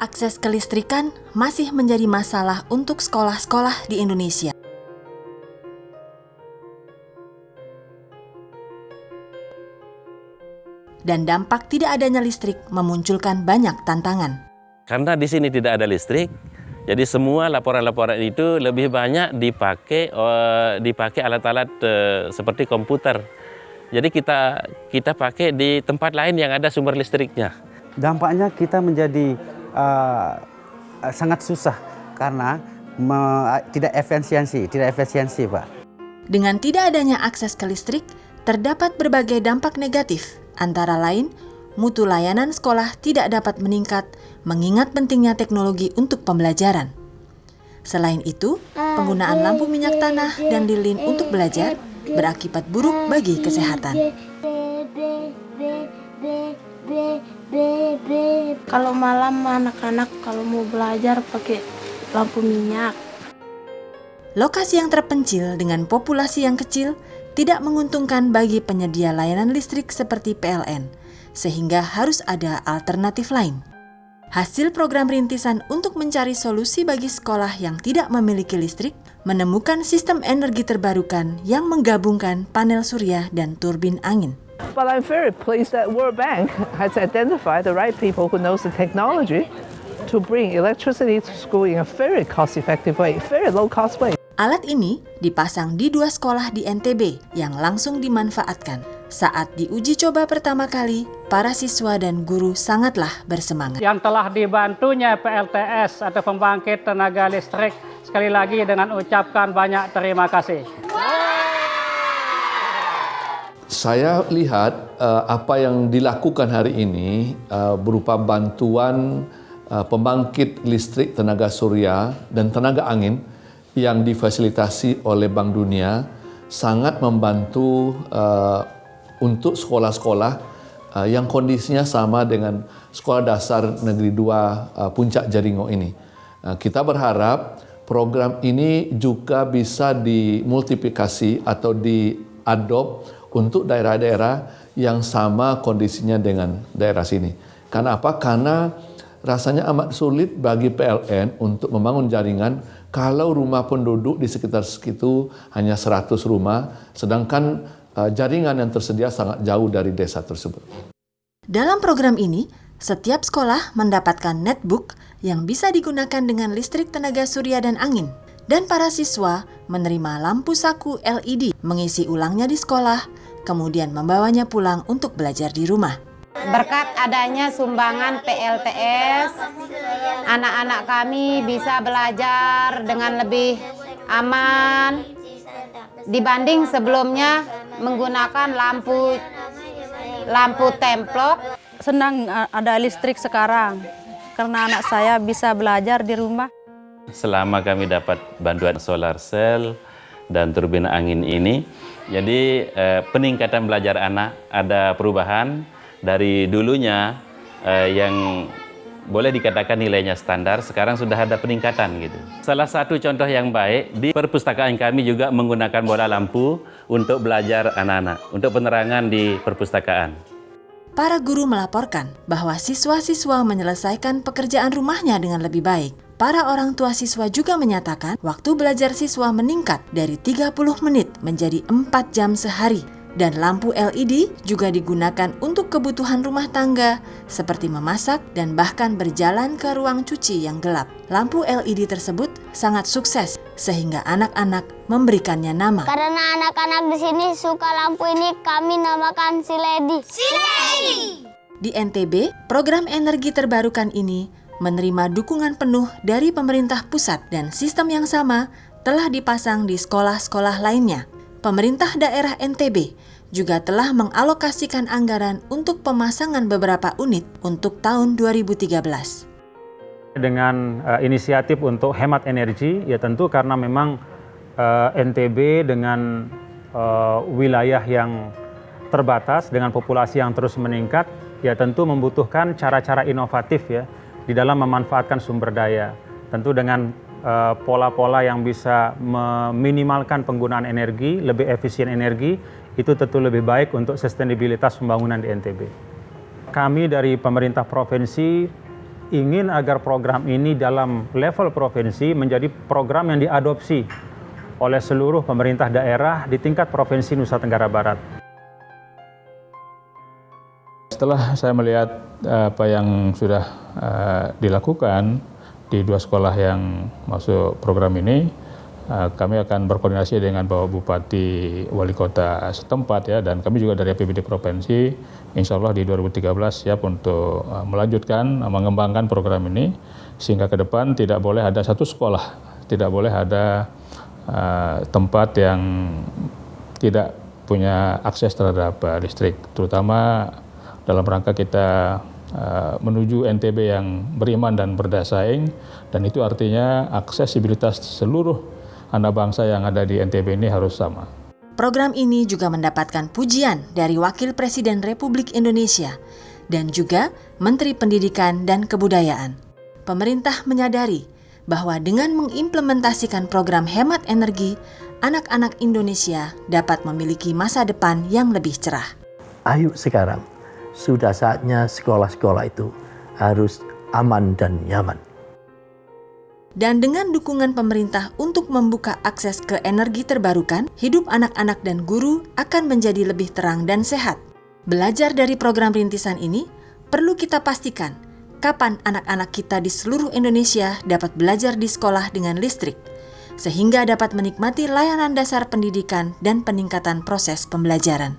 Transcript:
Akses kelistrikan masih menjadi masalah untuk sekolah-sekolah di Indonesia. Dan dampak tidak adanya listrik memunculkan banyak tantangan. Karena di sini tidak ada listrik, jadi semua laporan-laporan itu lebih banyak dipakai alat-alat seperti komputer. Jadi kita pakai di tempat lain yang ada sumber listriknya. Dampaknya kita menjadi sangat susah karena tidak efisiensi, Pak. Dengan tidak adanya akses ke listrik, terdapat berbagai dampak negatif, antara lain mutu layanan sekolah tidak dapat meningkat mengingat pentingnya teknologi untuk pembelajaran. Selain itu, penggunaan lampu minyak tanah dan lilin untuk belajar berakibat buruk bagi kesehatan. Kalau malam anak-anak kalau mau belajar pakai lampu minyak. Lokasi yang terpencil dengan populasi yang kecil tidak menguntungkan bagi penyedia layanan listrik seperti PLN, sehingga harus ada alternatif lain. Hasil program rintisan untuk mencari solusi bagi sekolah yang tidak memiliki listrik menemukan sistem energi terbarukan yang menggabungkan panel surya dan turbin angin. But I'm very pleased that World Bank has identified the right people who knows the technology to bring electricity to school in a very cost-effective way, very low-cost way. Alat ini dipasang di 2 sekolah di NTB yang langsung dimanfaatkan. Saat diuji coba pertama kali, para siswa dan guru sangatlah bersemangat. Yang telah dibantunya PLTS atau pembangkit tenaga listrik, sekali lagi dengan ucapkan banyak terima kasih. Saya lihat apa yang dilakukan hari ini berupa bantuan pembangkit listrik tenaga surya dan tenaga angin yang difasilitasi oleh Bank Dunia sangat membantu untuk sekolah-sekolah yang kondisinya sama dengan Sekolah Dasar Negeri 2 Puncak Jaringo ini. Kita berharap program ini juga bisa dimultiplikasi atau diadop untuk daerah-daerah yang sama kondisinya dengan daerah sini. Karena apa? Karena rasanya amat sulit bagi PLN untuk membangun jaringan kalau rumah penduduk di sekitar situ hanya 100 rumah, sedangkan jaringan yang tersedia sangat jauh dari desa tersebut. Dalam program ini, setiap sekolah mendapatkan netbook yang bisa digunakan dengan listrik tenaga surya dan angin. Dan para siswa menerima lampu saku LED, mengisi ulangnya di sekolah, kemudian membawanya pulang untuk belajar di rumah. Berkat adanya sumbangan PLTS, anak-anak kami bisa belajar dengan lebih aman dibanding sebelumnya menggunakan lampu templok. Senang ada listrik sekarang karena anak saya bisa belajar di rumah. Selama kami dapat bantuan solar cell dan turbin angin ini, jadi peningkatan belajar anak ada perubahan dari dulunya yang boleh dikatakan nilainya standar, sekarang sudah ada peningkatan gitu. Salah satu contoh yang baik, di perpustakaan kami juga menggunakan bola lampu untuk belajar anak-anak, untuk penerangan di perpustakaan. Para guru melaporkan bahwa siswa-siswa menyelesaikan pekerjaan rumahnya dengan lebih baik. Para orang tua siswa juga menyatakan waktu belajar siswa meningkat dari 30 menit menjadi 4 jam sehari. Dan lampu LED juga digunakan untuk kebutuhan rumah tangga seperti memasak dan bahkan berjalan ke ruang cuci yang gelap. Lampu LED tersebut sangat sukses sehingga anak-anak memberikannya nama. Karena anak-anak di sini suka lampu ini, kami namakan si Lady. Di NTB, program energi terbarukan ini menerima dukungan penuh dari pemerintah pusat dan sistem yang sama telah dipasang di sekolah-sekolah lainnya. Pemerintah daerah NTB juga telah mengalokasikan anggaran untuk pemasangan beberapa unit untuk tahun 2013. Dengan inisiatif untuk hemat energi, ya tentu karena memang NTB dengan wilayah yang terbatas dengan populasi yang terus meningkat, ya tentu membutuhkan cara-cara inovatif ya di dalam memanfaatkan sumber daya. Tentu dengan pola-pola yang bisa meminimalkan penggunaan energi, lebih efisien energi, itu tentu lebih baik untuk sustainabilitas pembangunan di NTB. Kami dari pemerintah provinsi ingin agar program ini dalam level provinsi menjadi program yang diadopsi oleh seluruh pemerintah daerah di tingkat Provinsi Nusa Tenggara Barat. Setelah saya melihat apa yang sudah dilakukan di 2 sekolah yang masuk program ini, kami akan berkoordinasi dengan Bapak Bupati Wali Kota setempat ya, dan kami juga dari APBD Provinsi, insya Allah di 2013 siap untuk melanjutkan, mengembangkan program ini, sehingga ke depan tidak boleh ada satu sekolah, tidak boleh ada tempat yang tidak punya akses terhadap listrik, terutama dalam rangka kita menuju NTB yang beriman dan berdaya saing, dan itu artinya aksesibilitas seluruh anak bangsa yang ada di NTB ini harus sama. Program ini juga mendapatkan pujian dari Wakil Presiden Republik Indonesia dan juga Menteri Pendidikan dan Kebudayaan. Pemerintah menyadari bahwa dengan mengimplementasikan program hemat energi, anak-anak Indonesia dapat memiliki masa depan yang lebih cerah. Ayo sekarang, sudah saatnya sekolah-sekolah itu harus aman dan nyaman. Dan dengan dukungan pemerintah untuk membuka akses ke energi terbarukan, hidup anak-anak dan guru akan menjadi lebih terang dan sehat. Belajar dari program rintisan ini, perlu kita pastikan kapan anak-anak kita di seluruh Indonesia dapat belajar di sekolah dengan listrik, sehingga dapat menikmati layanan dasar pendidikan dan peningkatan proses pembelajaran.